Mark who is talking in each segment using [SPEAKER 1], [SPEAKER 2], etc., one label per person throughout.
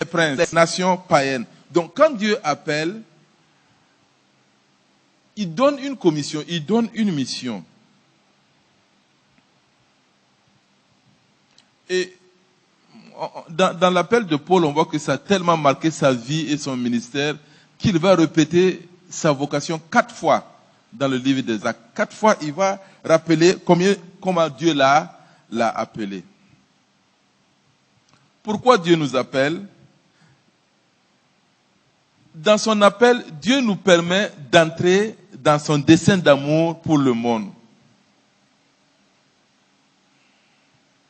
[SPEAKER 1] princes, les nations païennes. Donc quand Dieu appelle, il donne une commission, il donne une mission. Et dans l'appel de Paul, on voit que ça a tellement marqué sa vie et son ministère qu'il va répéter sa vocation 4 fois dans le livre des Actes. 4 fois, il va rappeler comment Dieu l'a appelé. Pourquoi Dieu nous appelle? Dans son appel, Dieu nous permet d'entrer dans son dessein d'amour pour le monde.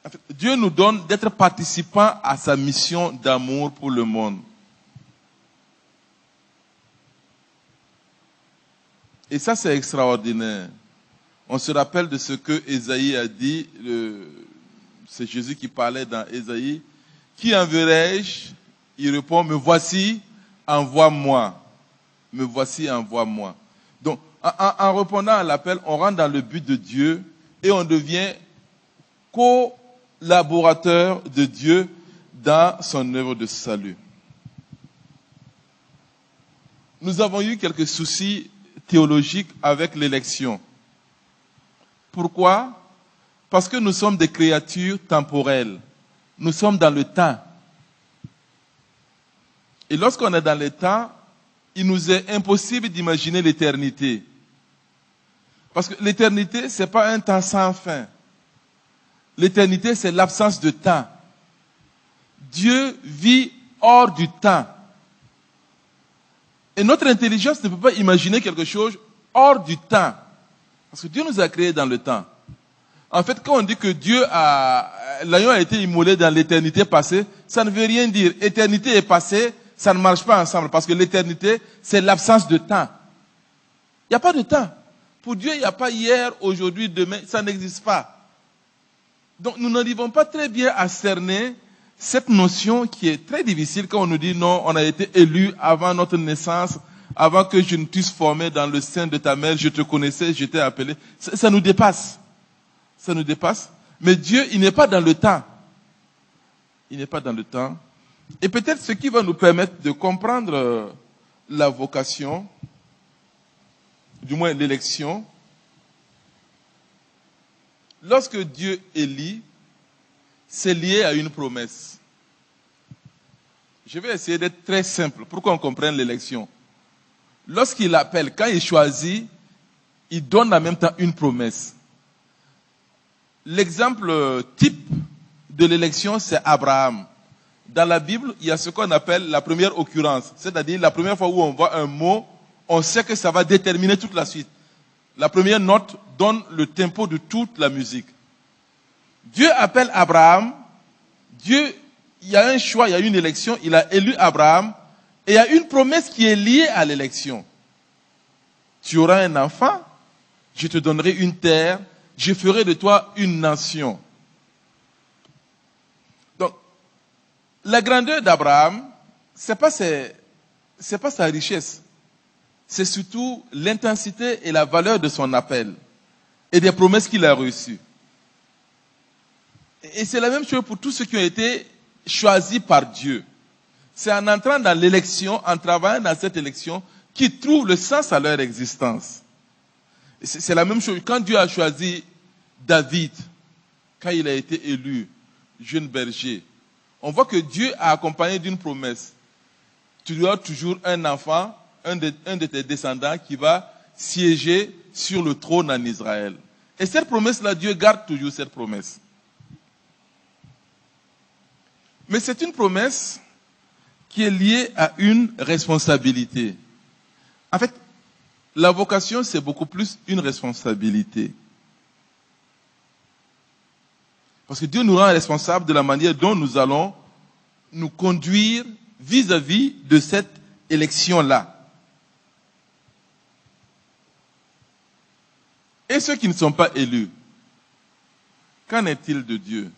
[SPEAKER 1] En fait, Dieu nous donne d'être participants à sa mission d'amour pour le monde. Et ça, c'est extraordinaire. On se rappelle de ce que Ésaïe a dit. C'est Jésus qui parlait dans Ésaïe. Qui enverrai-je? Il répond, me voici, envoie-moi. Me voici, envoie-moi. Donc, en répondant à l'appel, on rentre dans le but de Dieu et on devient collaborateur de Dieu dans son œuvre de salut. Nous avons eu quelques soucis théologiques avec l'élection. Pourquoi? Parce que nous sommes des créatures temporelles. Nous sommes dans le temps. Et lorsqu'on est dans le temps, il nous est impossible d'imaginer l'éternité. Parce que l'éternité, ce n'est pas un temps sans fin. L'éternité, c'est l'absence de temps. Dieu vit hors du temps. Et notre intelligence ne peut pas imaginer quelque chose hors du temps. Parce que Dieu nous a créés dans le temps. En fait, quand on dit que l'agneau a été immolé dans l'éternité passée, ça ne veut rien dire. Éternité et passé, ça ne marche pas ensemble. Parce que l'éternité, c'est l'absence de temps. Il n'y a pas de temps. Pour Dieu, il n'y a pas hier, aujourd'hui, demain. Ça n'existe pas. Donc, nous n'arrivons pas très bien à cerner cette notion qui est très difficile quand on nous dit non, on a été élu avant notre naissance, avant que je ne puisse former dans le sein de ta mère, je te connaissais, je t'ai appelé. Ça nous dépasse. Ça nous dépasse. Mais Dieu, il n'est pas dans le temps. Il n'est pas dans le temps. Et peut-être ce qui va nous permettre de comprendre la vocation, du moins l'élection, lorsque Dieu élit, c'est lié à une promesse. Je vais essayer d'être très simple pour qu'on comprenne l'élection. Lorsqu'il appelle, quand il choisit, il donne en même temps une promesse. L'exemple type de l'élection, c'est Abraham. Dans la Bible, il y a ce qu'on appelle la première occurrence. C'est-à-dire la première fois où on voit un mot, on sait que ça va déterminer toute la suite. La première note donne le tempo de toute la musique. Dieu appelle Abraham. Dieu, il y a un choix, il y a une élection. Il a élu Abraham. Et il y a une promesse qui est liée à l'élection. Tu auras un enfant, je te donnerai une terre, je ferai de toi une nation. Donc, la grandeur d'Abraham, c'est pas sa richesse. C'est surtout l'intensité et la valeur de son appel et des promesses qu'il a reçues. Et c'est la même chose pour tous ceux qui ont été choisis par Dieu. C'est en entrant dans l'élection, en travaillant dans cette élection, qu'ils trouvent le sens à leur existence. Et c'est la même chose. Quand Dieu a choisi David, quand il a été élu jeune berger, on voit que Dieu a accompagné d'une promesse. Tu auras toujours un enfant, un de tes descendants qui va siéger sur le trône en Israël. Et cette promesse-là, Dieu garde toujours cette promesse. Mais c'est une promesse qui est liée à une responsabilité. En fait, la vocation, c'est beaucoup plus une responsabilité. Parce que Dieu nous rend responsables de la manière dont nous allons nous conduire vis-à-vis de cette élection-là. Et ceux qui ne sont pas élus, qu'en est-il de Dieu?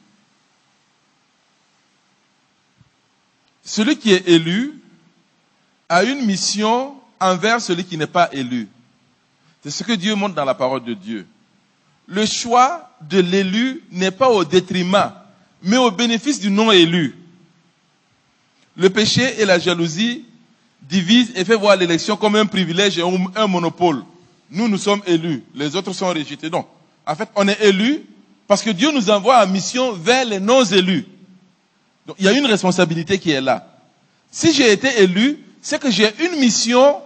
[SPEAKER 1] Celui qui est élu a une mission envers celui qui n'est pas élu. C'est ce que Dieu montre dans la parole de Dieu. Le choix de l'élu n'est pas au détriment, mais au bénéfice du non-élu. Le péché et la jalousie divisent et fait voir l'élection comme un privilège et un monopole. Nous sommes élus, les autres sont rejetés. Donc, en fait, on est élus parce que Dieu nous envoie en mission vers les non-élus. Donc, il y a une responsabilité qui est là. Si j'ai été élu, c'est que j'ai une mission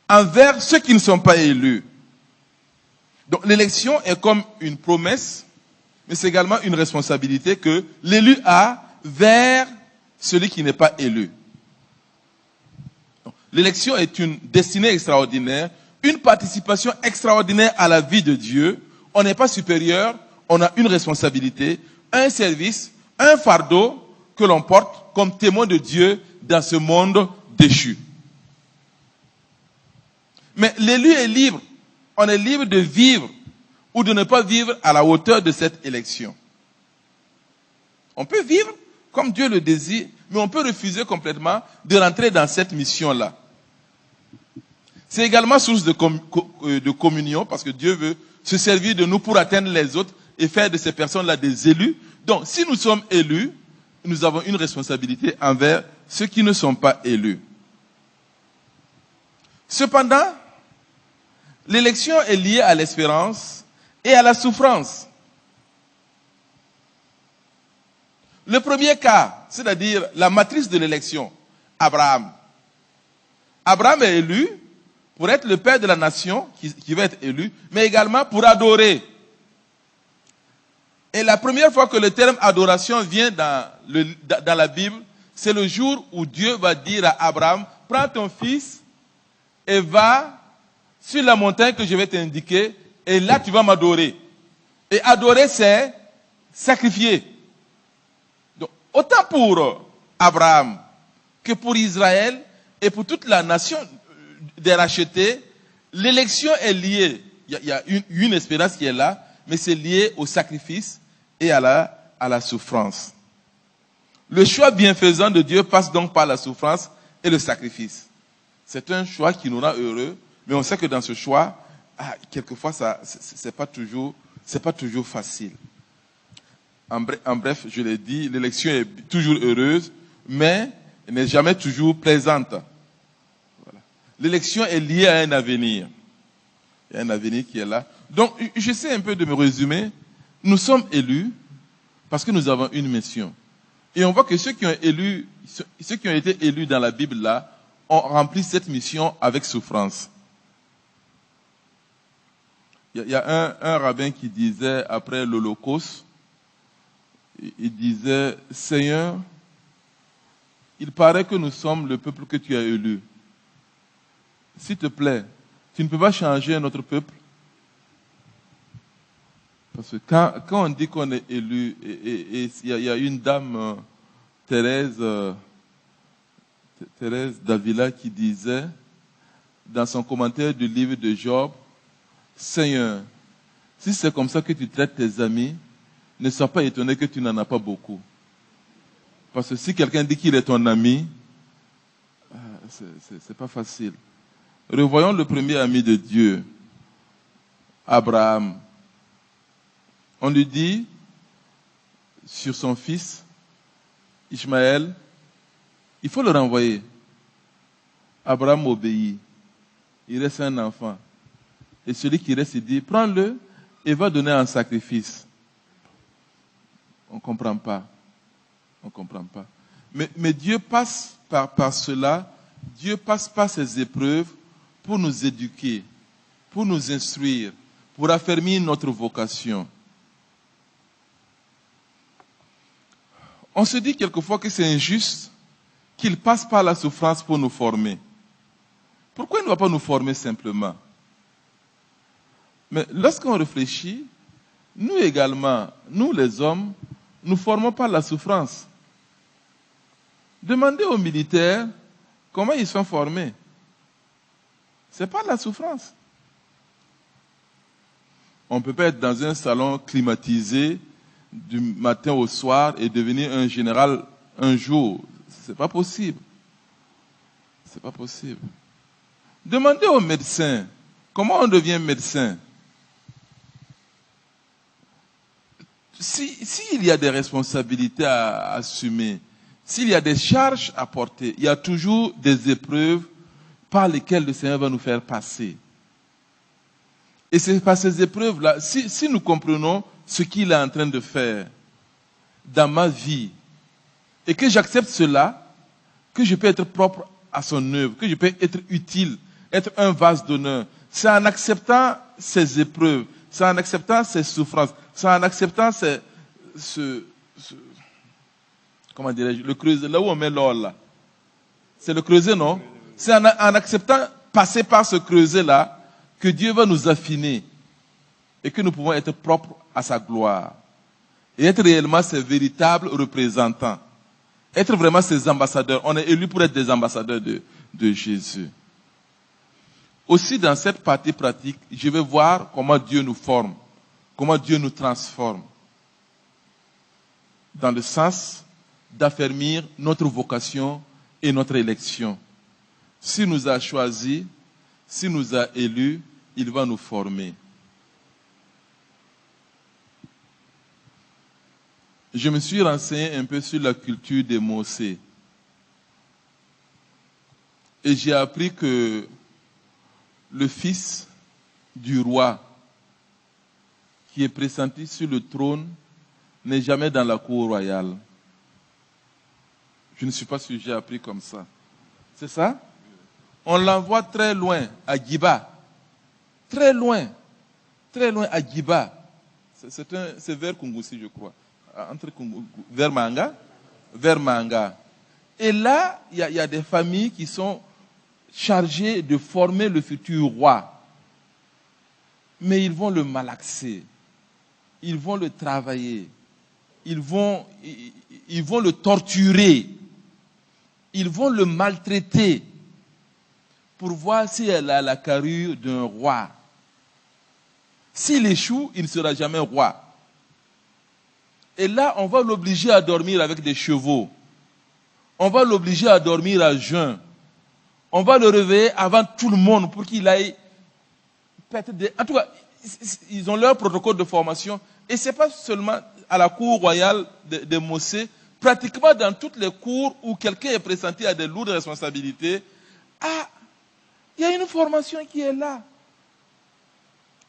[SPEAKER 1] envers ceux qui ne sont pas élus. Donc, l'élection est comme une promesse, mais c'est également une responsabilité que l'élu a vers celui qui n'est pas élu. Donc, l'élection est une destinée extraordinaire, une participation extraordinaire à la vie de Dieu. On n'est pas supérieur, on a une responsabilité, un service, un fardeau que l'on porte comme témoin de Dieu dans ce monde déchu. Mais l'élu est libre. On est libre de vivre ou de ne pas vivre à la hauteur de cette élection. On peut vivre comme Dieu le désire, mais on peut refuser complètement de rentrer dans cette mission-là. C'est également source de communion, parce que Dieu veut se servir de nous pour atteindre les autres et faire de ces personnes-là des élus. Donc, si nous sommes élus, nous avons une responsabilité envers ceux qui ne sont pas élus. Cependant, l'élection est liée à l'espérance et à la souffrance. Le premier cas, c'est-à-dire la matrice de l'élection, Abraham. Abraham est élu pour être le père de la nation qui va être élu, mais également pour adorer. Et la première fois que le terme adoration vient dans la Bible, c'est le jour où Dieu va dire à Abraham, prends ton fils et va sur la montagne que je vais t'indiquer, et là tu vas m'adorer. Et adorer, c'est sacrifier. Donc, autant pour Abraham que pour Israël et pour toute la nation des rachetés, l'élection est liée. Il y a une espérance qui est là, mais c'est lié au sacrifice et à la souffrance. Le choix bienfaisant de Dieu passe donc par la souffrance et le sacrifice. C'est un choix qui nous rend heureux, mais on sait que dans ce choix, quelquefois, c'est pas toujours facile. En bref, je l'ai dit, l'élection est toujours heureuse, mais elle n'est jamais toujours plaisante. Voilà. L'élection est liée à un avenir. Il y a un avenir qui est là. Donc, j'essaie un peu de me résumer. Nous sommes élus parce que nous avons une mission. Et on voit que ceux qui ont été élus dans la Bible là, ont rempli cette mission avec souffrance. Il y a un rabbin qui disait, après l'Holocauste, il disait, Seigneur, il paraît que nous sommes le peuple que tu as élu. S'il te plaît, tu ne peux pas changer notre peuple. Parce que quand on dit qu'on est élu, et il y a une dame, Thérèse d'Avila, qui disait, dans son commentaire du livre de Job, Seigneur, si c'est comme ça que tu traites tes amis, ne sois pas étonné que tu n'en as pas beaucoup. Parce que si quelqu'un dit qu'il est ton ami, c'est pas facile. Revoyons le premier ami de Dieu, Abraham. On lui dit, sur son fils, Ishmaël, il faut le renvoyer. Abraham obéit. Il reste un enfant. Et celui qui reste, il dit, prends-le et va donner un sacrifice. On ne comprend pas. On ne comprend pas. Mais Dieu passe par cela, Dieu passe par ces épreuves pour nous éduquer, pour nous instruire, pour affermir notre vocation. On se dit quelquefois que c'est injuste qu'il passe par la souffrance pour nous former. Pourquoi il ne va pas nous former simplement? Mais lorsqu'on réfléchit, nous également, nous les hommes, nous formons par la souffrance. Demandez aux militaires comment ils sont formés. C'est pas la souffrance. On ne peut pas être dans un salon climatisé du matin au soir et devenir un général un jour. C'est pas possible. C'est pas possible. Demandez aux médecins comment on devient médecin. S'il y a des responsabilités à assumer, s'il y a des charges à porter, il y a toujours des épreuves par lesquelles le Seigneur va nous faire passer. Et c'est par ces épreuves-là, si nous comprenons ce qu'il est en train de faire dans ma vie, et que j'accepte cela, que je peux être propre à son œuvre, que je peux être utile, être un vase d'honneur, c'est en acceptant ces épreuves, c'est en acceptant ces souffrances, c'est en acceptant comment dirais-je, le creuset, là où on met l'or là. C'est le creuset, non? C'est en acceptant passer par ce creuset-là que Dieu va nous affiner et que nous pouvons être propres à sa gloire et être réellement ses véritables représentants. Être vraiment ses ambassadeurs. On est élus pour être des ambassadeurs de Jésus. Aussi, dans cette partie pratique, je vais voir comment Dieu nous forme, comment Dieu nous transforme, dans le sens d'affermir notre vocation et notre élection. S'il nous a choisis, s'il nous a élus, il va nous former. Je me suis renseigné un peu sur la culture des Mosè. Et j'ai appris que le fils du roi qui est pressenti sur le trône n'est jamais dans la cour royale. Je ne suis pas sûr, j'ai appris comme ça. C'est ça? On l'envoie très loin, à Giba. Très loin à Giba. C'est vers Kungusi, je crois. Vers Manga. Et là, il y a des familles qui sont chargées de former le futur roi. Mais ils vont le malaxer. Ils vont le travailler. Ils vont le torturer. Ils vont le maltraiter pour voir si elle a la carrure d'un roi. S'il échoue, il ne sera jamais roi. Et là, on va l'obliger à dormir avec des chevaux. On va l'obliger à dormir à jeun. On va le réveiller avant tout le monde pour qu'il aille pète des... En tout cas, ils ont leur protocole de formation. Et ce n'est pas seulement à la cour royale de Mosè. Pratiquement dans toutes les cours où quelqu'un est pressenti à des lourdes responsabilités, il y a une formation qui est là.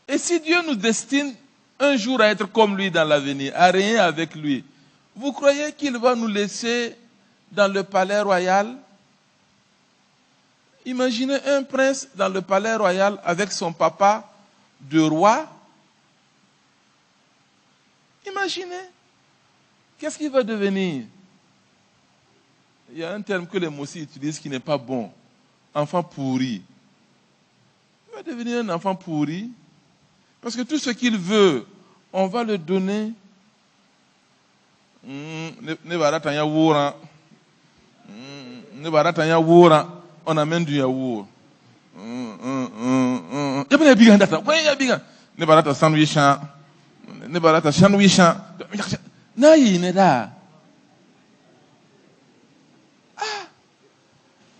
[SPEAKER 1] Et si Dieu nous destine un jour à être comme lui dans l'avenir, à régner avec lui, vous croyez qu'il va nous laisser dans le palais royal? Imaginez un prince dans le palais royal avec son papa de roi. Imaginez. Qu'est-ce qu'il va devenir? Il y a un terme que les Mosè utilisent qui n'est pas bon. Enfant pourri. Il va devenir un enfant pourri. Parce que tout ce qu'il veut, on va le donner. On amène du yaourt.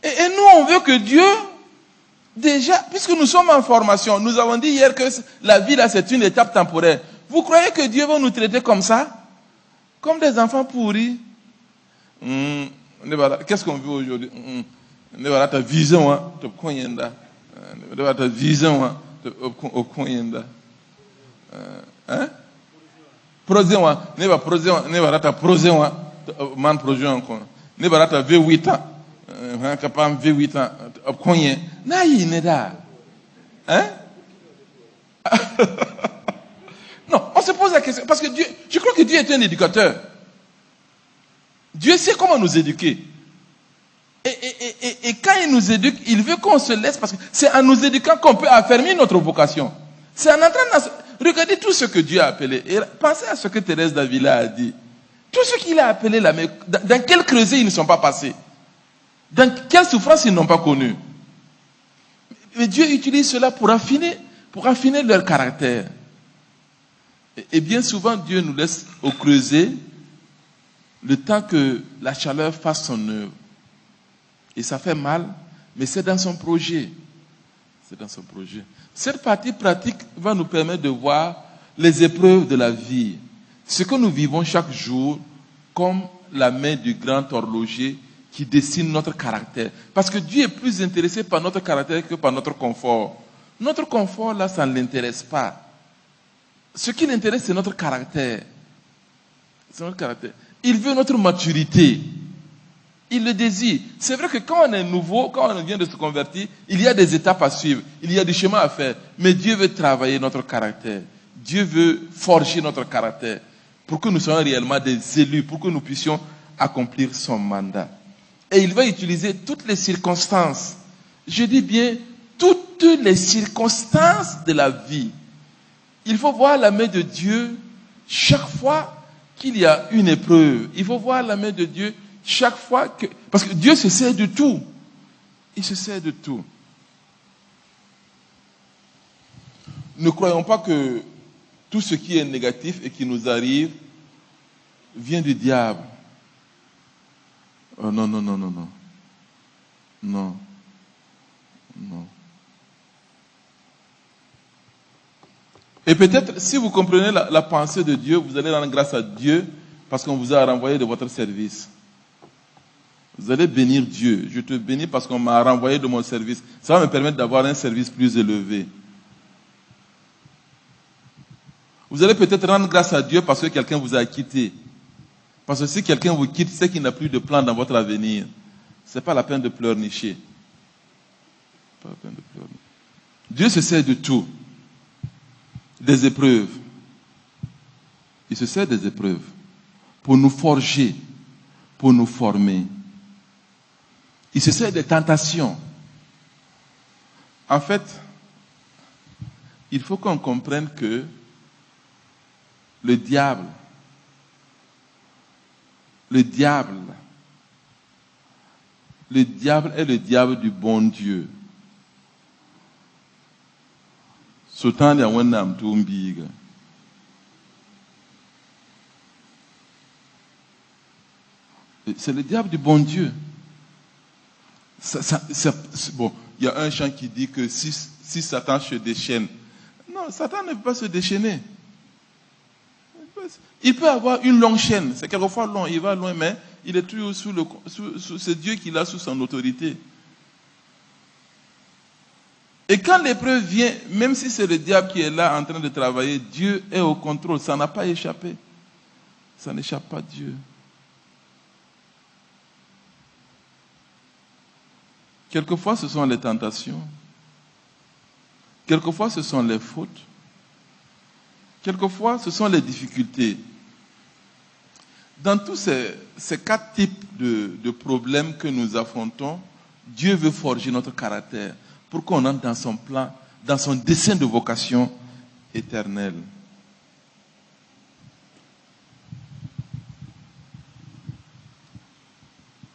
[SPEAKER 1] Et nous, on veut que Dieu, déjà, puisque nous sommes en formation, nous avons dit hier que la vie là, c'est une étape temporaire. Vous croyez que Dieu va nous traiter comme ça? Comme des enfants pourris? Qu'est-ce qu'on veut aujourd'hui? Ta vision, hein? Ta vision, hein? Hein? Proséon, ne va proséon, ne va rata proséon, man proséon encore. Ne va rata V8 ans. Capable V8 ans. Obkonye. Naï neda. Hein? Non, on se pose la question parce que Dieu, je crois que Dieu est un éducateur. Dieu sait comment nous éduquer. Et quand il nous éduque, il veut qu'on se laisse parce que c'est en nous éduquant qu'on peut affermir notre vocation. C'est en entrant dans... Regardez tout ce que Dieu a appelé. Et pensez à ce que Thérèse d'Avila a dit. Tout ce qu'il a appelé là, mais dans quel creuset ils ne sont pas passés? Dans quelle souffrance ils n'ont pas connu? Mais Dieu utilise cela pour affiner leur caractère. Et bien souvent, Dieu nous laisse au creuset le temps que la chaleur fasse son œuvre. Et ça fait mal, mais c'est dans son projet. C'est dans son projet. Cette partie pratique va nous permettre de voir les épreuves de la vie. Ce que nous vivons chaque jour comme la main du grand horloger qui dessine notre caractère. Parce que Dieu est plus intéressé par notre caractère que par notre confort. Notre confort, là, ça ne l'intéresse pas. Ce qui l'intéresse, c'est notre caractère. C'est notre caractère. Il veut notre maturité. Il le désire. C'est vrai que quand on est nouveau, quand on vient de se convertir, il y a des étapes à suivre. Il y a des chemins à faire. Mais Dieu veut travailler notre caractère. Dieu veut forger notre caractère pour que nous soyons réellement des élus, pour que nous puissions accomplir son mandat. Et il va utiliser toutes les circonstances. Je dis bien toutes les circonstances de la vie. Il faut voir la main de Dieu chaque fois qu'il y a une épreuve. Il faut voir la main de Dieu chaque fois que... Parce que Dieu se sert de tout. Il se sert de tout. Ne croyons pas que tout ce qui est négatif et qui nous arrive vient du diable. Oh non, non, non, non, non. Non. Non. Et peut-être, si vous comprenez la pensée de Dieu, vous allez rendre grâce à Dieu parce qu'on vous a renvoyé de votre service. Vous allez bénir Dieu. Je te bénis parce qu'on m'a renvoyé de mon service. Ça va me permettre d'avoir un service plus élevé. Vous allez peut-être rendre grâce à Dieu parce que quelqu'un vous a quitté. Parce que si quelqu'un vous quitte, c'est qu'il n'a plus de plan dans votre avenir. Ce n'est pas la peine de pleurnicher. Pas la peine de pleurnicher. Dieu se sert de tout. Des épreuves. Il se sert des épreuves pour nous forger, pour nous former. Il se sert des tentations. En fait, il faut qu'on comprenne que le diable est le diable du bon Dieu. C'est le diable du bon Dieu. Bon, il y a un chant qui dit que si Satan se déchaîne, non, Satan ne peut pas se déchaîner. Il peut avoir une longue chaîne, c'est quelquefois long, il va loin, mais il est toujours c'est Dieu qui l'a sous son autorité. Et quand l'épreuve vient, même si c'est le diable qui est là en train de travailler, Dieu est au contrôle, ça n'a pas échappé. Ça n'échappe pas à Dieu. Quelquefois, ce sont les tentations. Quelquefois, ce sont les fautes. Quelquefois, ce sont les difficultés. Dans tous ces quatre types de problèmes que nous affrontons, Dieu veut forger notre caractère pour qu'on entre dans son plan, dans son dessein de vocation éternelle.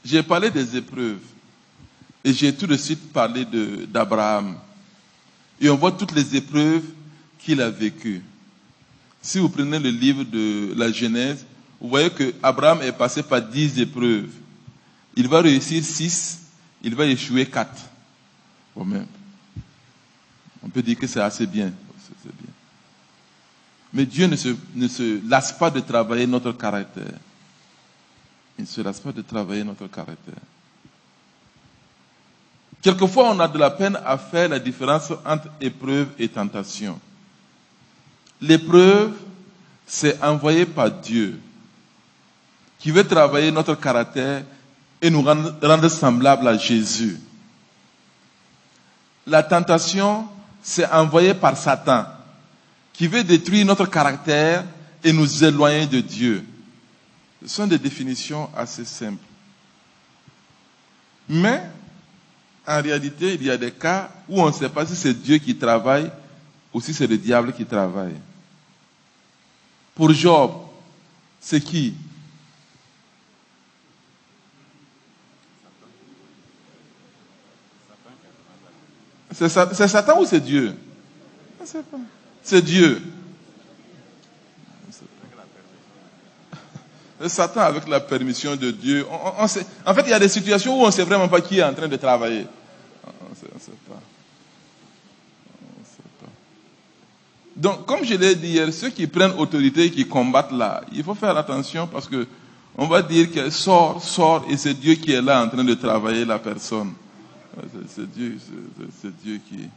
[SPEAKER 1] J'ai parlé des épreuves et j'ai tout de suite parlé d'Abraham. Et on voit toutes les épreuves qu'il a vécues. Si vous prenez le livre de la Genèse, vous voyez que Abraham est passé par 10 épreuves. Il va réussir 6, il va échouer 4. Bon, même. On peut dire que c'est assez bien. C'est bien. Mais Dieu ne se lasse pas de travailler notre caractère. Il ne se lasse pas de travailler notre caractère. Quelquefois, on a de la peine à faire la différence entre épreuve et tentation. L'épreuve, c'est envoyé par Dieu, qui veut travailler notre caractère et nous rendre semblables à Jésus. La tentation, c'est envoyé par Satan, qui veut détruire notre caractère et nous éloigner de Dieu. Ce sont des définitions assez simples. Mais, en réalité, il y a des cas où on ne sait pas si c'est Dieu qui travaille ou si c'est le diable qui travaille. Pour Job, c'est qui? C'est Satan ou c'est Dieu? Je ne sais pas. C'est Dieu. C'est Satan avec la permission de Dieu. En fait, il y a des situations où on ne sait vraiment pas qui est en train de travailler. On ne sait pas. Donc, comme je l'ai dit hier, ceux qui prennent autorité et qui combattent là, il faut faire attention parce que On va dire que sort, et c'est Dieu qui est là en train de travailler la personne. C'est Dieu qui...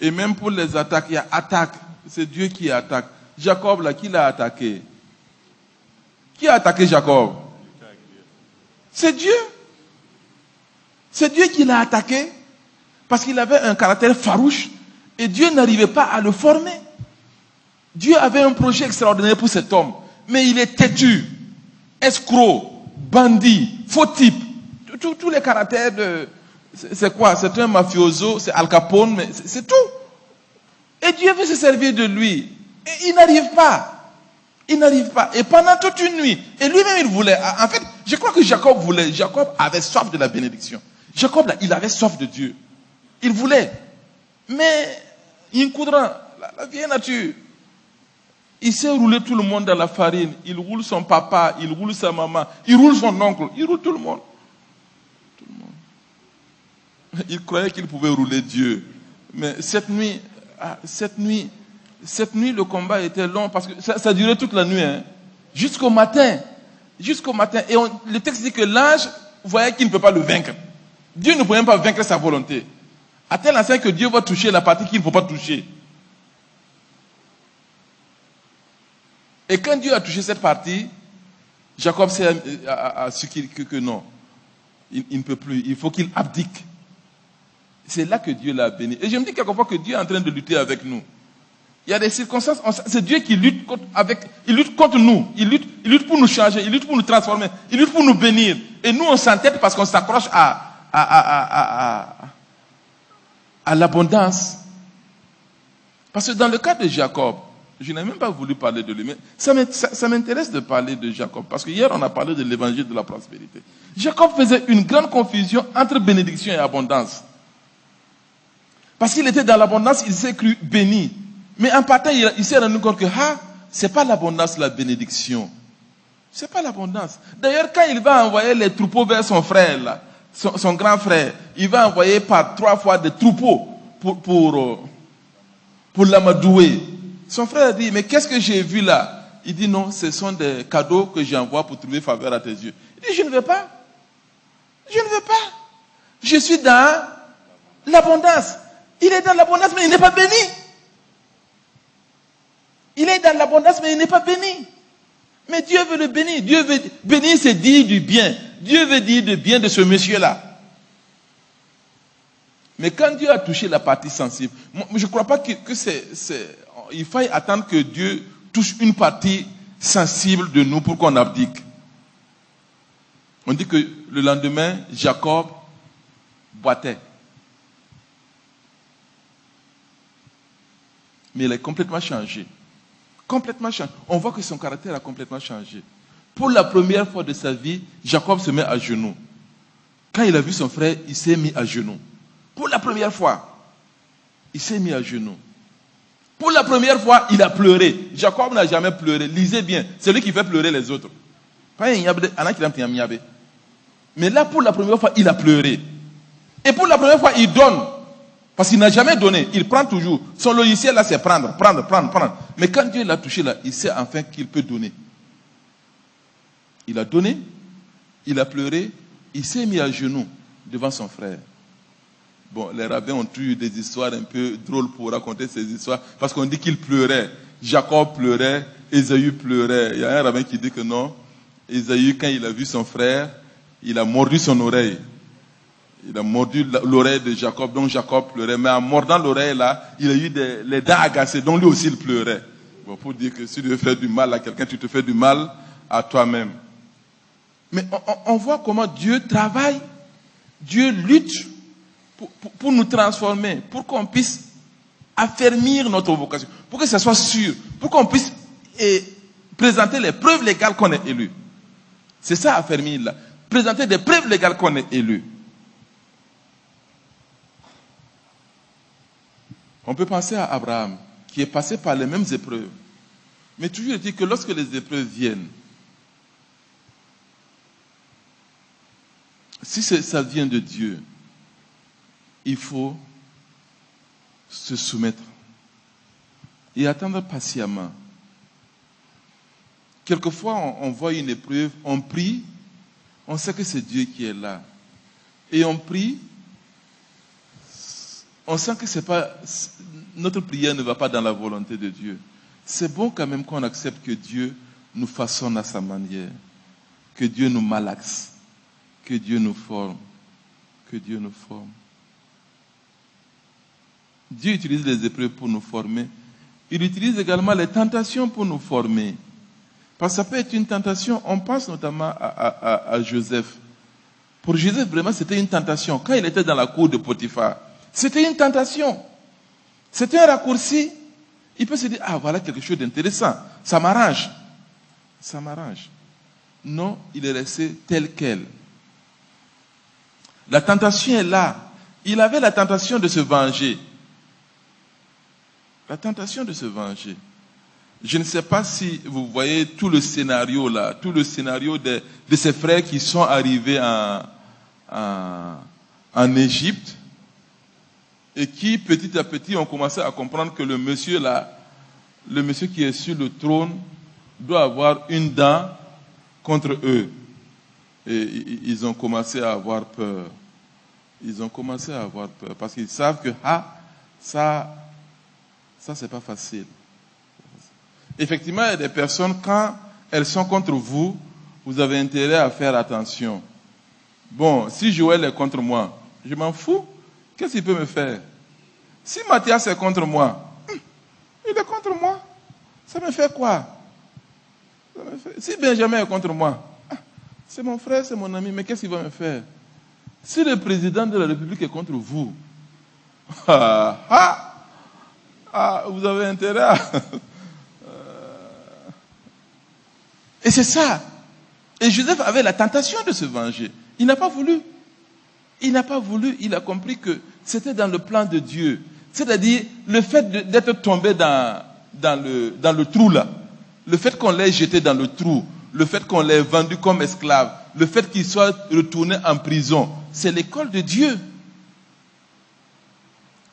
[SPEAKER 1] Et même pour les attaques, il y a attaque. C'est Dieu qui attaque. Jacob, là, qui l'a attaqué? Qui a attaqué Jacob? C'est Dieu. C'est Dieu qui l'a attaqué parce qu'il avait un caractère farouche et Dieu n'arrivait pas à le former. Dieu avait un projet extraordinaire pour cet homme, mais il est têtu, escroc, bandit, faux type. Tous les caractères de... C'est quoi? C'est un mafioso, c'est Al Capone, mais c'est tout. Et Dieu veut se servir de lui. Et il n'arrive pas. Il n'arrive pas. Et pendant toute une nuit, et lui-même il voulait. En fait, je crois que Jacob voulait. Jacob avait soif de la bénédiction. Jacob, là, il avait soif de Dieu. Il voulait. Mais, la vieille nature, il sait rouler tout le monde dans la farine. Il roule son papa, il roule sa maman, il roule son oncle, il roule tout le monde. Tout le monde. Il croyait qu'il pouvait rouler Dieu. Mais cette nuit, le combat était long parce que ça durait toute la nuit. Hein. Jusqu'au matin. Jusqu'au matin. Et le texte dit que l'ange voyait qu'il ne peut pas le vaincre. Dieu ne pouvait même pas vaincre sa volonté. À tel enseigne que Dieu va toucher la partie qu'il ne faut pas toucher. Et quand Dieu a touché cette partie, Jacob a su que non. Il ne peut plus. Il faut qu'il abdique. C'est là que Dieu l'a béni. Et je me dis quelquefois que Dieu est en train de lutter avec nous. Il y a des circonstances, c'est Dieu qui lutte contre nous. Il lutte pour nous changer, il lutte pour nous transformer, il lutte pour nous bénir. Et nous, on s'entête parce qu'on s'accroche à l'abondance. Parce que dans le cas de Jacob, je n'ai même pas voulu parler de lui, mais ça m'intéresse de parler de Jacob. Parce que hier, on a parlé de l'évangile de la prospérité. Jacob faisait une grande confusion entre bénédiction et abondance. Parce qu'il était dans l'abondance, il s'est cru béni. Mais en partant, il s'est rendu compte que c'est pas l'abondance, la bénédiction. C'est pas l'abondance. D'ailleurs, quand il va envoyer les troupeaux vers son frère, là, son grand frère, il va envoyer par 3 fois des troupeaux pour l'amadouer. Son frère dit, mais qu'est-ce que j'ai vu là? Il dit, non, ce sont des cadeaux que j'envoie pour trouver faveur à tes yeux. Il dit, je ne veux pas. Je ne veux pas. Je suis dans l'abondance. Il est dans l'abondance, mais il n'est pas béni. Il est dans l'abondance, mais il n'est pas béni. Mais Dieu veut le bénir. Dieu veut bénir, c'est dire du bien. Dieu veut dire du bien de ce monsieur-là. Mais quand Dieu a touché la partie sensible, je ne crois pas que il faille attendre que Dieu touche une partie sensible de nous pour qu'on abdique. On dit que le lendemain, Jacob boitait. Mais il est complètement changé. Complètement changé. On voit que son caractère a complètement changé. Pour la première fois de sa vie, Jacob se met à genoux. Quand il a vu son frère, il s'est mis à genoux. Pour la première fois, il s'est mis à genoux. Pour la première fois, il a pleuré. Jacob n'a jamais pleuré. Lisez bien. C'est lui qui fait pleurer les autres. Mais là, pour la première fois, il a pleuré. Et pour la première fois, il donne. Parce qu'il n'a jamais donné. Il prend toujours. Son logiciel, là, c'est prendre. Mais quand Dieu l'a touché, là, il sait enfin qu'il peut donner. Il a donné, il a pleuré, il s'est mis à genoux devant son frère. Bon, les rabbins ont eu des histoires un peu drôles pour raconter ces histoires, parce qu'on dit qu'il pleurait. Jacob pleurait, Ésaü pleurait. Il y a un rabbin qui dit que non. Ésaü, quand il a vu son frère, il a mordu son oreille. Il a mordu l'oreille de Jacob, donc Jacob pleurait. Mais en mordant l'oreille, là, il a eu les dents agacées, donc lui aussi il pleurait. Bon, pour dire que si tu veux faire du mal à quelqu'un, tu te fais du mal à toi-même. Mais on voit comment Dieu travaille, Dieu lutte pour nous transformer, pour qu'on puisse affermir notre vocation, pour que ça soit sûr, pour qu'on puisse présenter les preuves légales qu'on est élu. C'est ça, affermir là. Présenter des preuves légales qu'on est élu. On peut penser à Abraham, qui est passé par les mêmes épreuves. Mais toujours est-il que lorsque les épreuves viennent, si ça vient de Dieu, il faut se soumettre et attendre patiemment quelquefois on voit une épreuve, on prie, on sait que c'est Dieu qui est là. Et on prie, on sent que notre prière ne va pas dans la volonté de Dieu. C'est bon quand même qu'on accepte que Dieu nous façonne à sa manière, que Dieu nous malaxe, que Dieu nous forme, que Dieu nous forme. Dieu utilise les épreuves pour nous former. Il utilise également les tentations pour nous former. Parce que ça peut être une tentation. On pense notamment à Joseph. Pour Joseph, vraiment, c'était une tentation. Quand il était dans la cour de Potiphar, c'était une tentation. C'était un raccourci. Il peut se dire, ah, voilà quelque chose d'intéressant. Ça m'arrange. Ça m'arrange. Non, il est resté tel quel. La tentation est là. Il avait la tentation de se venger. La tentation de se venger. Je ne sais pas si vous voyez tout le scénario là, tout le scénario de ces frères qui sont arrivés en Égypte et qui petit à petit ont commencé à comprendre que le monsieur là, le monsieur qui est sur le trône doit avoir une dent contre eux. Et ils ont commencé à avoir peur. Ils ont commencé à avoir peur parce qu'ils savent que ça c'est pas facile. Effectivement, il y a des personnes, quand elles sont contre vous, vous avez intérêt à faire attention. Bon, si Joël est contre moi, je m'en fous. Qu'est-ce qu'il peut me faire? Si Mathias est contre moi, il est contre moi. Ça me fait quoi? Si Benjamin est contre moi, c'est mon frère, c'est mon ami, mais qu'est-ce qu'il va me faire? Si le président de la République est contre vous, vous avez intérêt à... Et c'est ça. Et Joseph avait la tentation de se venger. Il n'a pas voulu. Il n'a pas voulu. Il a compris que c'était dans le plan de Dieu. C'est-à-dire, le fait d'être tombé dans le trou là, le fait qu'on l'ait jeté dans le trou, le fait qu'on l'ait vendu comme esclave, le fait qu'il soit retourné en prison, c'est l'école de Dieu.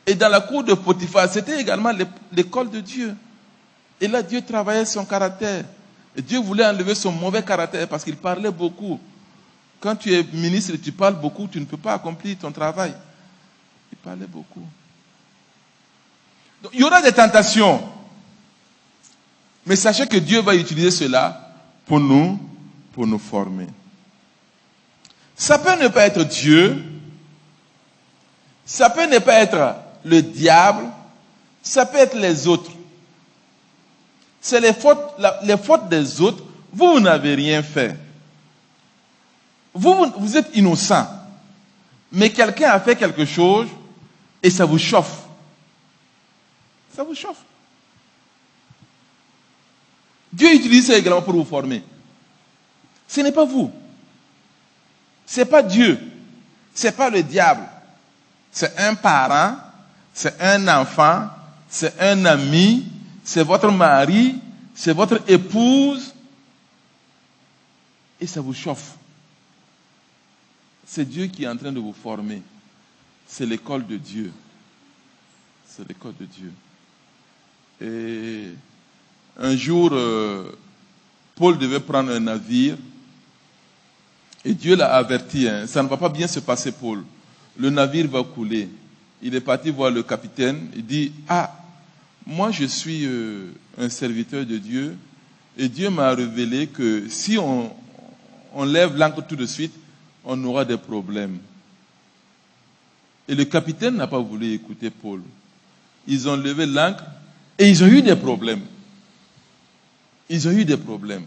[SPEAKER 1] Et dans la cour de Potiphar, c'était également l'école de Dieu. Et là, Dieu travaillait son caractère. Et Dieu voulait enlever son mauvais caractère parce qu'il parlait beaucoup. Quand tu es ministre et tu parles beaucoup, tu ne peux pas accomplir ton travail. Il parlait beaucoup. Donc, il y aura des tentations. Mais sachez que Dieu va utiliser cela pour nous former. Ça peut ne pas être Dieu. Ça peut ne pas être le diable. Ça peut être les autres. C'est les fautes des autres. Vous n'avez rien fait. Vous êtes innocent. Mais quelqu'un a fait quelque chose et ça vous chauffe. Ça vous chauffe. Dieu utilise ça également pour vous former. Ce n'est pas vous. Ce n'est pas Dieu. Ce n'est pas le diable. C'est un parent, c'est un enfant, c'est un ami, c'est votre mari, c'est votre épouse. Et ça vous chauffe. C'est Dieu qui est en train de vous former. C'est l'école de Dieu. C'est l'école de Dieu. Et un jour, Paul devait prendre un navire. Et Dieu l'a averti, ça ne va pas bien se passer, Paul. Le navire va couler. Il est parti voir le capitaine. Il dit, moi je suis un serviteur de Dieu. Et Dieu m'a révélé que si on lève l'ancre tout de suite, on aura des problèmes. Et le capitaine n'a pas voulu écouter Paul. Ils ont levé l'ancre et ils ont eu des problèmes. Ils ont eu des problèmes.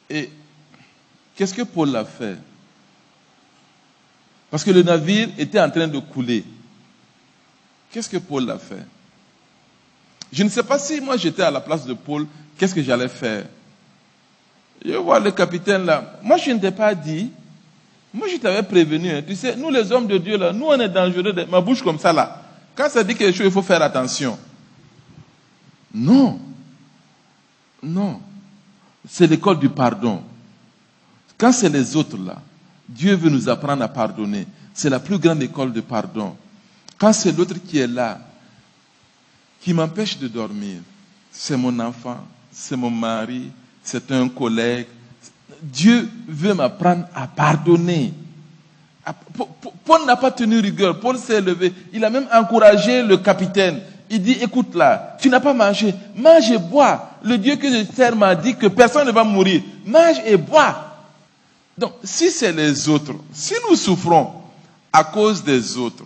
[SPEAKER 1] Et qu'est-ce que Paul a fait? Parce que le navire était en train de couler. Qu'est-ce que Paul a fait? Je ne sais pas si moi j'étais à la place de Paul, qu'est-ce que j'allais faire? Je vois le capitaine là. Moi je ne t'ai pas dit. Moi je t'avais prévenu. Tu sais, nous les hommes de Dieu là, nous on est dangereux. Ma bouche comme ça là. Quand ça dit quelque chose, il faut faire attention. Non. Non. C'est l'école du pardon. Quand c'est les autres là, Dieu veut nous apprendre à pardonner. C'est la plus grande école de pardon. Quand c'est l'autre qui est là, qui m'empêche de dormir, c'est mon enfant, c'est mon mari, c'est un collègue. Dieu veut m'apprendre à pardonner. Paul n'a pas tenu rigueur. Paul s'est levé. Il a même encouragé le capitaine. Il dit, écoute là, tu n'as pas mangé. Mange et bois. Le Dieu que je sers m'a dit que personne ne va mourir. Mange et bois. Donc, si c'est les autres, si nous souffrons à cause des autres,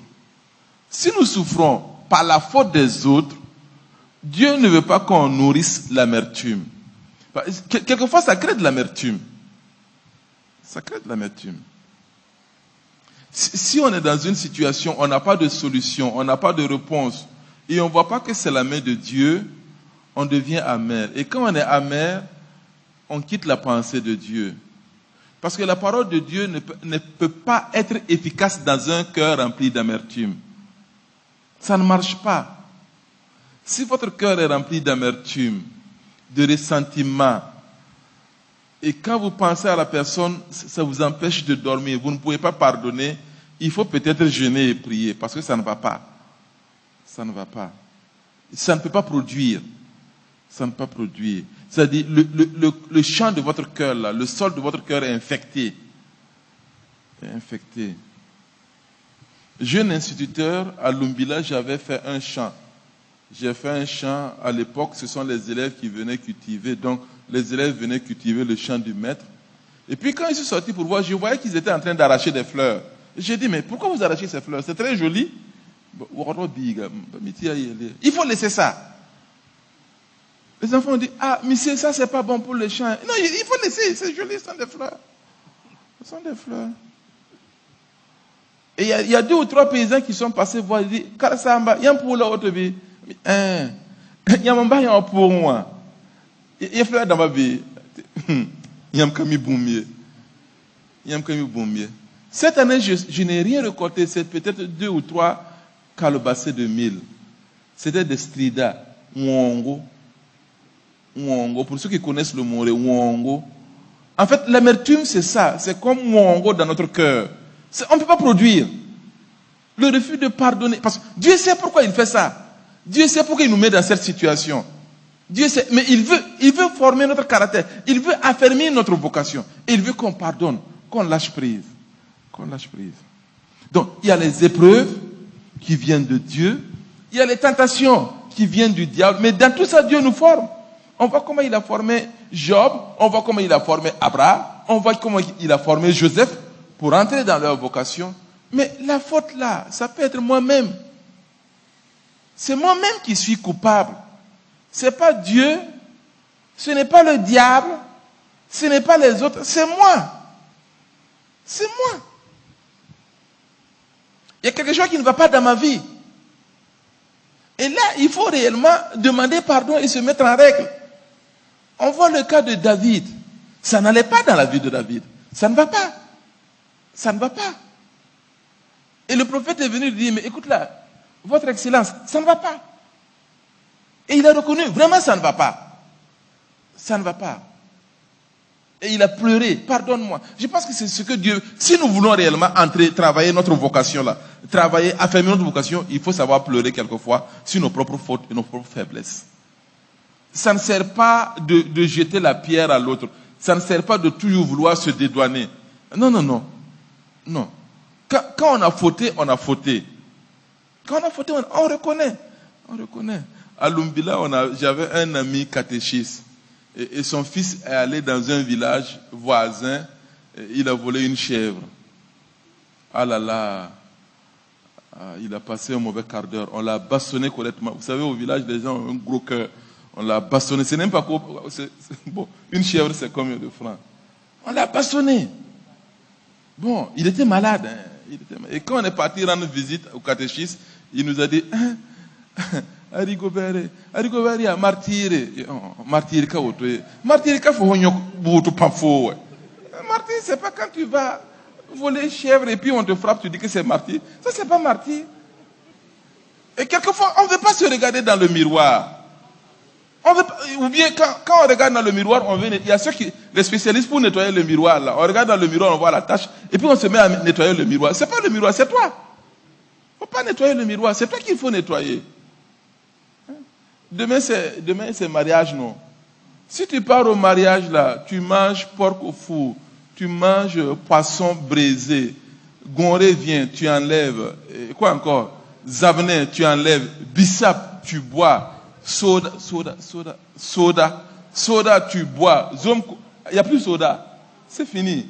[SPEAKER 1] si nous souffrons par la faute des autres, Dieu ne veut pas qu'on nourrisse l'amertume. Quelquefois, ça crée de l'amertume. Ça crée de l'amertume. Si on est dans une situation, on n'a pas de solution, on n'a pas de réponse, et on ne voit pas que c'est la main de Dieu, on devient amer. Et quand on est amer, on quitte la pensée de Dieu. Parce que la parole de Dieu ne peut pas être efficace dans un cœur rempli d'amertume. Ça ne marche pas. Si votre cœur est rempli d'amertume, de ressentiment, et quand vous pensez à la personne, ça vous empêche de dormir, vous ne pouvez pas pardonner, il faut peut-être jeûner et prier, parce que ça ne va pas. Ça ne va pas. Ça ne peut pas produire. Ça ne peut pas produire. C'est-à-dire, le champ de votre cœur, là, le sol de votre cœur est infecté. Est infecté. Jeune instituteur, à Lumbila, j'avais fait un champ. J'ai fait un champ, à l'époque, ce sont les élèves qui venaient cultiver. Donc, les élèves venaient cultiver le champ du maître. Et puis, quand ils sont sortis pour voir, je voyais qu'ils étaient en train d'arracher des fleurs. J'ai dit, mais pourquoi vous arrachez ces fleurs? C'est très joli. Il faut laisser ça. Les enfants ont dit, ah, monsieur, ça, c'est pas bon pour le champ. Non, il faut laisser, c'est joli, ce sont des fleurs. Ce sont des fleurs. Et il y a 2 ou 3 paysans qui sont passés voir, ils disent, Karasamba, il y a un pour l'autre vie. Il y a un bain pour moi. Il y a fleur dans ma vie. Il y a un camion boumier. Il y a un camion boumier. Cette année, je n'ai rien récolté. C'est peut-être 2 ou 3 calebassés de mil. C'était des stridas. Mwongo. Pour ceux qui connaissent le mot, mwongo. En fait, l'amertume, c'est ça. C'est comme mwongo dans notre cœur. On ne peut pas produire. Le refus de pardonner. Parce que Dieu sait pourquoi il fait ça. Dieu sait pourquoi il nous met dans cette situation. Dieu sait, mais il veut former notre caractère. Il veut affermir notre vocation. Il veut qu'on pardonne, qu'on lâche prise. Qu'on lâche prise. Donc, il y a les épreuves qui viennent de Dieu. Il y a les tentations qui viennent du diable. Mais dans tout ça, Dieu nous forme. On voit comment il a formé Job. On voit comment il a formé Abraham. On voit comment il a formé Joseph pour entrer dans leur vocation. Mais la faute là, ça peut être moi-même. C'est moi-même qui suis coupable. Ce n'est pas Dieu, ce n'est pas le diable, ce n'est pas les autres, c'est moi. C'est moi. Il y a quelque chose qui ne va pas dans ma vie. Et là, il faut réellement demander pardon et se mettre en règle. On voit le cas de David. Ça n'allait pas dans la vie de David. Ça ne va pas. Ça ne va pas. Et le prophète est venu lui dire, mais écoute là, votre excellence, ça ne va pas. Et il a reconnu, vraiment ça ne va pas. Ça ne va pas. Et il a pleuré, pardonne-moi. Je pense que c'est ce que Dieu, si nous voulons réellement entrer, travailler notre vocation là, travailler, affermir notre vocation, il faut savoir pleurer quelquefois sur nos propres fautes et nos propres faiblesses. Ça ne sert pas de jeter la pierre à l'autre. Ça ne sert pas de toujours vouloir se dédouaner. Non. Non. Quand on a fauté, on a fauté. Quand on a fauté, on reconnaît. On reconnaît. À Lumbila, j'avais un ami catéchiste. Et son fils est allé dans un village voisin. Il a volé une chèvre. Ah là là. Il a passé un mauvais quart d'heure. On l'a bastonné correctement. Vous savez, au village, les gens ont un gros cœur. On l'a bastonné. C'est même pas quoi. Bon, une chèvre, c'est combien de francs? On l'a bastonné. Bon, il était malade. Et quand on est parti rendre visite au catéchisme, il nous a dit, Arigobert, martyr, martyr, c'est pas quand tu vas voler chèvre et puis on te frappe, tu dis que c'est martyr. Ça, c'est pas martyr. Et quelquefois, on ne veut pas se regarder dans le miroir. Ou bien quand on regarde dans le miroir, il y a les spécialistes pour nettoyer le miroir là. On regarde dans le miroir, on voit la tache, et puis on se met à nettoyer le miroir. C'est pas le miroir, c'est toi. Faut pas nettoyer le miroir, c'est toi qu'il faut nettoyer. Demain c'est mariage, non? Si tu pars au mariage là, tu manges porc au four, tu manges poisson braisé, gonré vient, tu enlèves, quoi encore? Zavenet, tu enlèves, bissap, tu bois, soda, tu bois, il n'y a plus soda, c'est fini.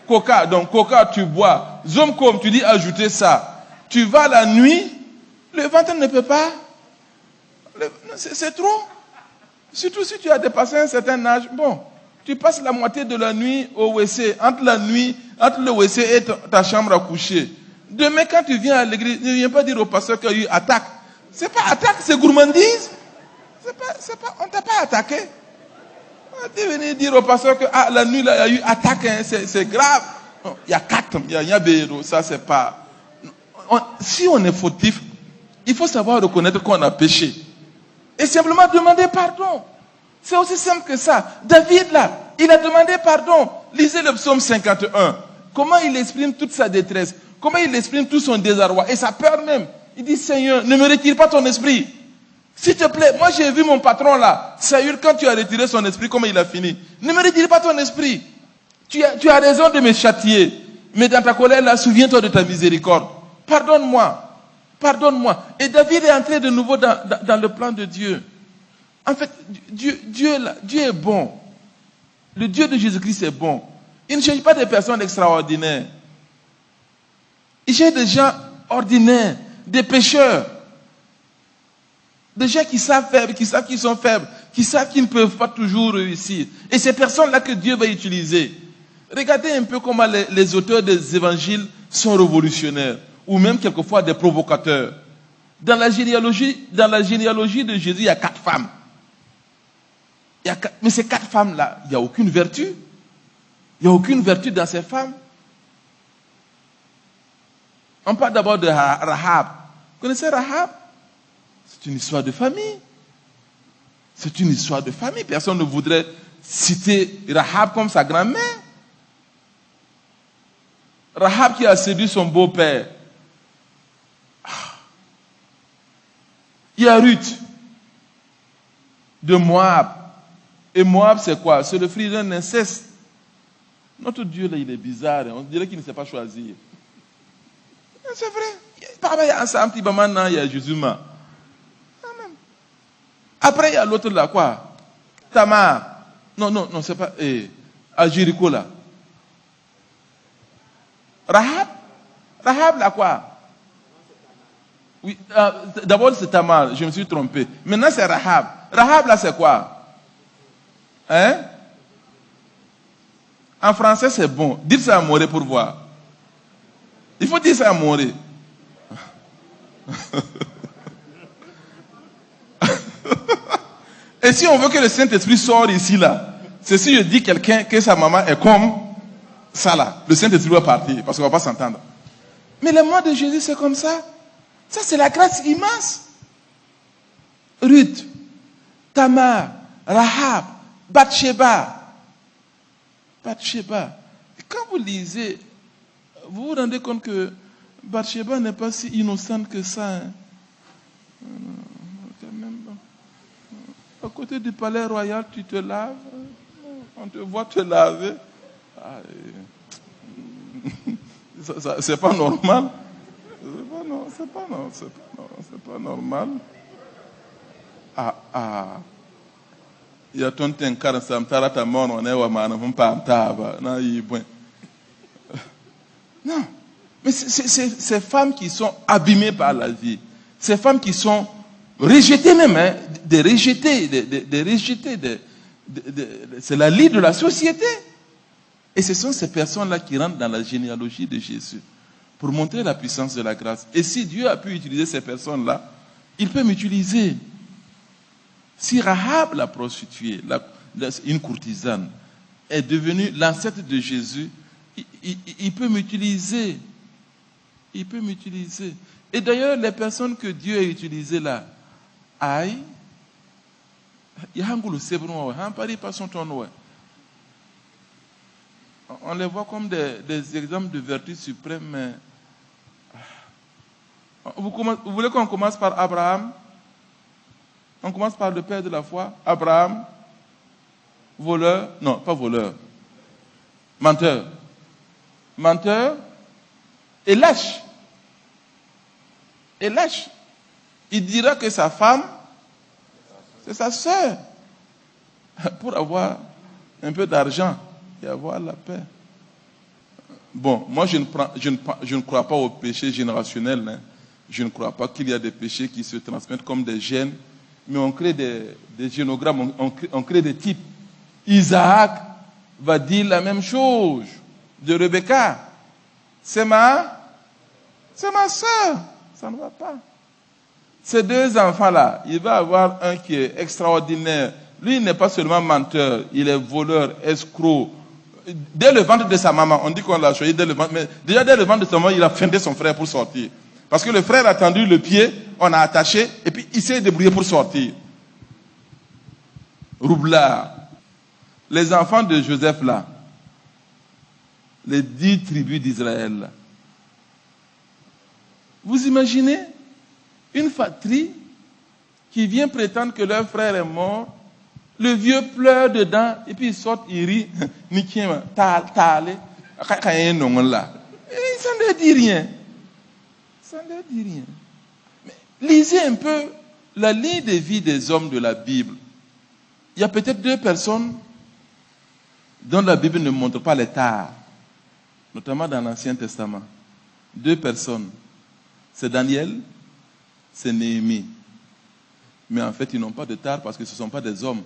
[SPEAKER 1] Coca, donc coca, tu bois, zomcom, tu dis ajouter ça. Tu vas la nuit, le ventre ne peut pas, c'est trop. Surtout si tu as dépassé un certain âge, bon, tu passes la moitié de la nuit au WC, entre le WC et ta chambre à coucher. Demain, quand tu viens à l'église, ne viens pas dire au pasteur qu'il y a eu attaque. C'est pas attaque, c'est gourmandise. On t'a pas attaqué. Tu es venu dire au pasteur que la nuit, là, il y a eu attaque, hein, c'est grave. Il y a 4, il y a béro, ça c'est pas... Si on est fautif, il faut savoir reconnaître qu'on a péché. Et simplement demander pardon. C'est aussi simple que ça. David, là, il a demandé pardon. Lisez le psaume 51. Comment il exprime toute sa détresse. Comment il exprime tout son désarroi. Et sa peur même. Il dit, Seigneur, ne me retire pas ton esprit. S'il te plaît, moi j'ai vu mon patron là. Saül, quand tu as retiré son esprit, comment il a fini. Ne me retire pas ton esprit. Tu as raison de me châtier. Mais dans ta colère là, souviens-toi de ta miséricorde. Pardonne-moi. Pardonne-moi. Et David est entré de nouveau dans le plan de Dieu. En fait, Dieu est bon. Le Dieu de Jésus-Christ est bon. Il ne cherche pas des personnes extraordinaires. Il cherche des gens ordinaires, des pécheurs. Des gens qui savent faire, qui savent qu'ils sont faibles, qui savent qu'ils ne peuvent pas toujours réussir. Et ces personnes-là que Dieu va utiliser. Regardez un peu comment les auteurs des évangiles sont révolutionnaires. Ou même quelquefois des provocateurs. Dans la généalogie de Jésus, il y a 4 femmes. Mais ces 4 femmes-là, il n'y a aucune vertu. Il n'y a aucune vertu dans ces femmes. On parle d'abord de Rahab. Vous connaissez Rahab? C'est une histoire de famille. C'est une histoire de famille. Personne ne voudrait citer Rahab comme sa grand-mère. Rahab qui a séduit son beau-père. Il y a Ruth de Moab. Et Moab, c'est quoi? C'est le fruit d'un inceste. Notre Dieu, là, il est bizarre. On dirait qu'il ne sait pas choisir. C'est vrai. Il y a un petit maintenant, il y a Jésus. Après, il y a l'autre là, quoi? Tamar. Non, c'est pas. À Jéricho, là. Rahab, là, quoi? Oui, d'abord c'est Tamar, je me suis trompé. Maintenant c'est Rahab. Rahab là c'est quoi? Hein? En français c'est bon. Dites ça à Moré pour voir. Il faut dire ça à Moré. Et si on veut que le Saint-Esprit sorte ici là, c'est si je dis quelqu'un que sa maman est comme ça là, le Saint-Esprit va partir parce qu'on ne va pas s'entendre. Mais le mot de Jésus c'est comme ça. Ça, c'est la grâce immense. Ruth, Tamar, Rahab, Bathsheba. Et quand vous lisez, vous vous rendez compte que Bathsheba n'est pas si innocente que ça. Hein? Quand même, à côté du palais royal, tu te laves. On te voit te laver. C'est pas normal. C'est pas normal. Il y a ton tenkar samtara ta mort on est wa pas taba na yibwen. Non. Mais c'est ces femmes qui sont abîmées par la vie. Ces femmes qui sont rejetées même, hein, des rejetées. C'est la lie de la société. Et ce sont ces personnes-là qui rentrent dans la généalogie de Jésus. Pour montrer la puissance de la grâce. Et si Dieu a pu utiliser ces personnes-là, il peut m'utiliser. Si Rahab, la prostituée, une courtisane, est devenue l'ancêtre de Jésus, il peut m'utiliser. Il peut m'utiliser. Et d'ailleurs, les personnes que Dieu a utilisées là, on les voit comme des exemples de vertus suprêmes, mais vous voulez qu'on commence par Abraham? On commence par le père de la foi, Abraham. voleur, non, pas voleur, menteur. Menteur et lâche. Et lâche. Il dira que sa femme, c'est sa sœur. Pour avoir un peu d'argent et avoir la paix. Bon, moi je ne crois pas au péché générationnel. Hein. Je ne crois pas qu'il y a des péchés qui se transmettent comme des gènes. Mais on crée des génogrammes, on crée des types. Isaac va dire la même chose de Rebecca. C'est ma soeur. Ça ne va pas. Ces deux enfants-là, il va avoir un qui est extraordinaire. Lui, il n'est pas seulement menteur, il est voleur, escroc. Dès le ventre de sa maman, on dit qu'on l'a choisi dès le ventre, mais déjà dès le ventre de sa maman, il a feinté son frère pour sortir. Parce que le frère a tendu le pied, on a attaché, et puis il s'est débrouillé pour sortir. Roublard. Les enfants de Joseph là, les 10 tribus d'Israël. Vous imaginez une fratrie qui vient prétendre que leur frère est mort, le vieux pleure dedans, et puis il sort, il rit, ça ne leur dit rien. Ça ne leur dit rien. Mais lisez un peu la ligne de vie des hommes de la Bible. Il y a peut-être 2 personnes dont la Bible ne montre pas les tares, notamment dans l'Ancien Testament. 2 personnes. C'est Daniel, c'est Néhémie. Mais en fait, ils n'ont pas de tares parce que ce ne sont pas des hommes.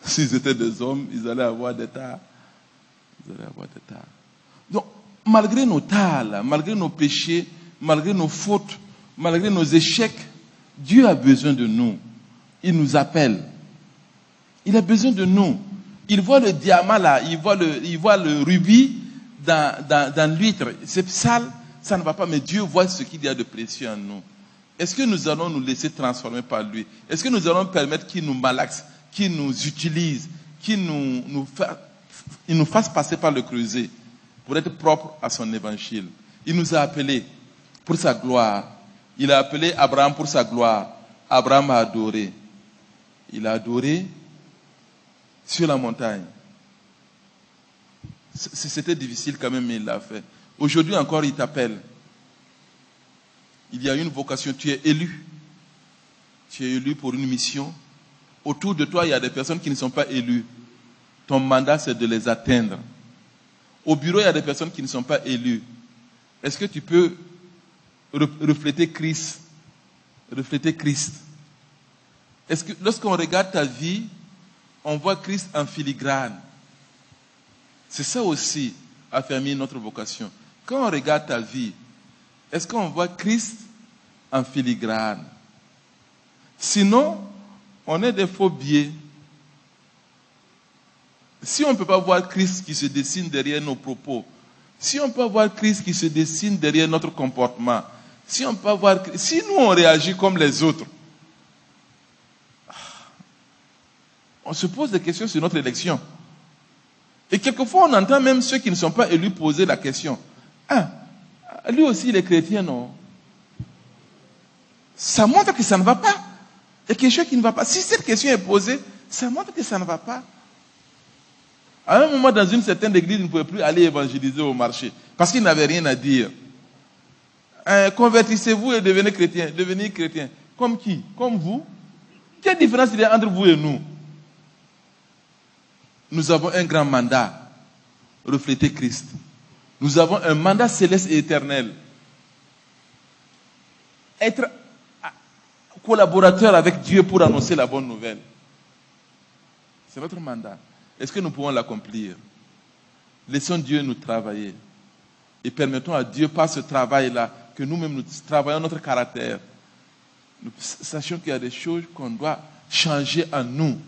[SPEAKER 1] S'ils étaient des hommes, ils allaient avoir des tares. Donc, malgré nos tares, malgré nos péchés, malgré nos fautes, malgré nos échecs, Dieu a besoin de nous. Il nous appelle. Il a besoin de nous. Il voit le diamant là, il voit le rubis dans l'huître. C'est sale, ça ne va pas, mais Dieu voit ce qu'il y a de précieux en nous. Est-ce que nous allons nous laisser transformer par lui? Est-ce que nous allons permettre qu'il nous malaxe, qu'il nous utilise, qu'il nous fasse passer par le creuset pour être propre à son évangile? Il nous a appelés pour sa gloire. Il a appelé Abraham pour sa gloire. Abraham a adoré. Il a adoré sur la montagne. C'était difficile quand même, mais il l'a fait. Aujourd'hui encore, il t'appelle. Il y a une vocation, tu es élu. Tu es élu pour une mission. Autour de toi, il y a des personnes qui ne sont pas élues. Ton mandat, c'est de les atteindre. Au bureau, il y a des personnes qui ne sont pas élues. Est-ce que tu peux refléter Christ? Refléter Christ. Est-ce que lorsqu'on regarde ta vie, on voit Christ en filigrane? C'est ça aussi, affermir notre vocation. Quand on regarde ta vie, est-ce qu'on voit Christ en filigrane? Sinon, on est des faux biais. Si on ne peut pas voir Christ qui se dessine derrière nos propos, si on peut voir Christ qui se dessine derrière notre comportement, si on peut voir, si nous on réagit comme les autres, on se pose des questions sur notre élection. Et quelquefois, on entend même ceux qui ne sont pas élus poser la question. Lui aussi, il est chrétien, non? Ça montre que ça ne va pas. Il y a quelque chose qui ne va pas. Si cette question est posée, ça montre que ça ne va pas. À un moment, dans une certaine église, il ne pouvait plus aller évangéliser au marché. Parce qu'il n'avait rien à dire. Convertissez-vous et devenez chrétien. Devenir chrétien. Comme qui? Comme vous? Quelle différence il y a entre vous et nous? Nous avons un grand mandat. Refléter Christ. Nous avons un mandat céleste et éternel. Être collaborateur avec Dieu pour annoncer la bonne nouvelle. C'est notre mandat. Est-ce que nous pouvons l'accomplir? Laissons Dieu nous travailler. Et permettons à Dieu, par ce travail-là, que nous-mêmes nous travaillons notre caractère. Nous sachions qu'il y a des choses qu'on doit changer en nous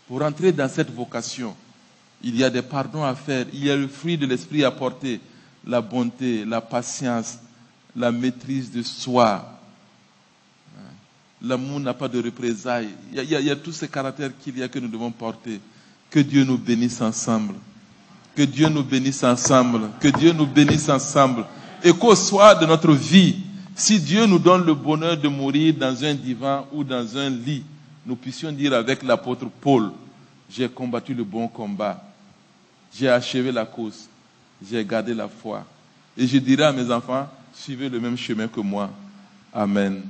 [SPEAKER 1] pour entrer dans cette vocation. Il y a des pardons à faire. Il y a le fruit de l'esprit à porter. La bonté, la patience, la maîtrise de soi. L'amour n'a pas de représailles. Il y a tous ces caractères qu'il y a que nous devons porter. Que Dieu nous bénisse ensemble. Que Dieu nous bénisse ensemble. Que Dieu nous bénisse ensemble. Et qu'au soir de notre vie, si Dieu nous donne le bonheur de mourir dans un divan ou dans un lit, nous puissions dire avec l'apôtre Paul, j'ai combattu le bon combat, j'ai achevé la course, j'ai gardé la foi. Et je dirai à mes enfants, suivez le même chemin que moi. Amen.